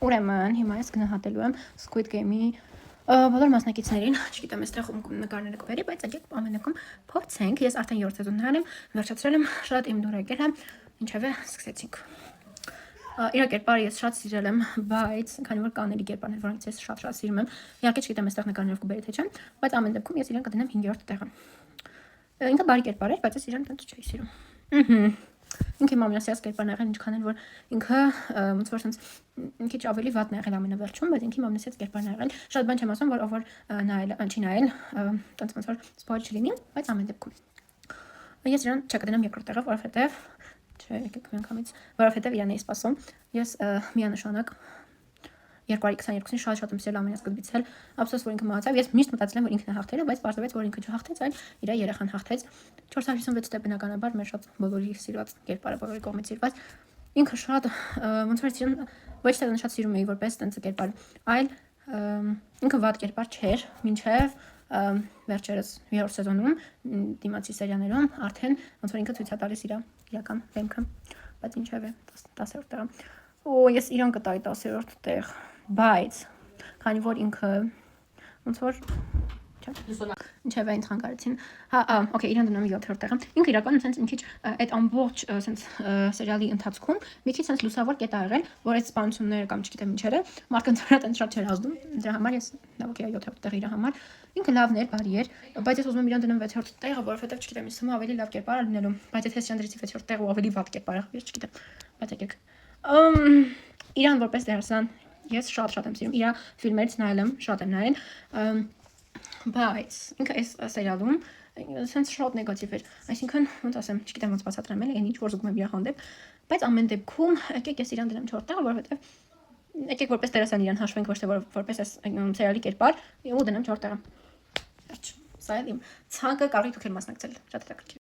Ուրեմն հիմա ես գնահատելու եմ Squid Game-ի բոլոր մասնակիցներին, չգիտեմ, այստեղ նկարները կբերի, բայց եկեք ամենակում փորձենք։ Ես արդեն 7 սեզոններ եմ, վերջացրել եմ, շատ իմ դուր եկել է, ինչևէ սկսեցինք։ Իր կերպարը ես շատ սիրել եմ, բայց քանի որ կանելի կերպարներ, որոնց ես շատ սիրում եմ, իհարկե չգիտեմ այստեղ նկարներով կբերի թե չէ, բայց ամեն դեպքում ես իրեն կդնեմ 5-րդ տեղը։ Ինքը բարի կերպար էր, բայց ես իրեն տենց չէի սիրում։ Ինքը իմ ամենասիրած կերպարն եղել, ինչքան էլ որ ինքը ոնց որ sense մի քիչ ավելի վատն եղել ամենավերջում, բայց ինքը իմ ամենասիրած կերպարն եղել։ Շատ բան չեմ ասում, որ ով որ նայել, չի նայել, տենց ոնց որ սպոյլ չլինի, բայց ամեն դեպքում ես իրան չկդնեմ 2-րդ տեղը, որովհետև չէ, եկեք միանգամից, որովհետև իրան էի սպասում։ Ես միանշանակ 2022-ին շատ եմ սիրել ամենից կդվիցել, ափսոս որ ինքը մահացավ։ Ես միշտ մտածել եմ որ ինքն է հաղթել, բայց պարզվեց որ ինքը չհաղթեց, այլ իր երեխան հաղթեց։ 456 դե բնականաբար մեր շատ բոլորի սիրված կերպարը, բոլորի կողմից սիրված։ Ինքը շատ ոնց որ իրեն ոչ թե շատ սիրում էի որպես տենց կերպար, այլ ինքը վատ կերպար չէր, մինչև վերջերս 3-րդ սեզոնում դիմացի սերիաներում արդեն ոնց որ ինքը ցույց է տալիս իր իրական դեմքը, բայց ինչևէ 10-րդ տեղը։ Ու ես իրան կտայի 10-րդ տեղ, բայց քանի որ ինքը ոնց որ ինչևէ ինձ խանգարեցին։ Okay, իրան դնում եմ 7-րդ տեղը։ Ինքը իրականում sense մի քիչ այդ ամբողջ sense սերիալի ընթացքում մի քիչ sense լուսավոր կետ ա եղել, որ այդ սպանությունները կամ չգիտեմ ինչերը մարդկանց վրա տենց շատ չէր ազդում։ Դրա համար ես okay 7-րդ տեղը իր համար։ Ինքը լավն էր, բարի էր, բայց ես ուզում եմ իրան դնեմ 6-րդ տեղը, որովհետև չգիտեմ, ինձ թվում է ավելի լավ կերպար լինելու, բայց եթե ես իրան դրեցի 6-րդ տեղը ու ավելի վատ կերպար եղավ, ես չգիտեմ։ Բայց եկեք։ Իրան որպես դերասան ես շատ եմ սիրում, իր ֆիլմերից նայել եմ, շատ եմ նայել, բայց ինքը այս սերիալում sense շատ նեգատիվ էր, այսինքն ոնց ասեմ, չգիտեմ ոնց բացատրեմ, էլի ինչ որ զուգում եմ իր հանդեպ, բայց ամեն դեպքում եկեք ես իրան դնեմ 4-րդ տեղը, որովհետև եկեք որպես դերասան իրան հաշվենք, ոչ թե որպես այս սերիալի կերպար, ու դնեմ 4-րդ տեղը։ Վերջ, սա էլ իմ ցանկը, կարող եք դուք էլ մասնակցել, շատ հետաքրքիր։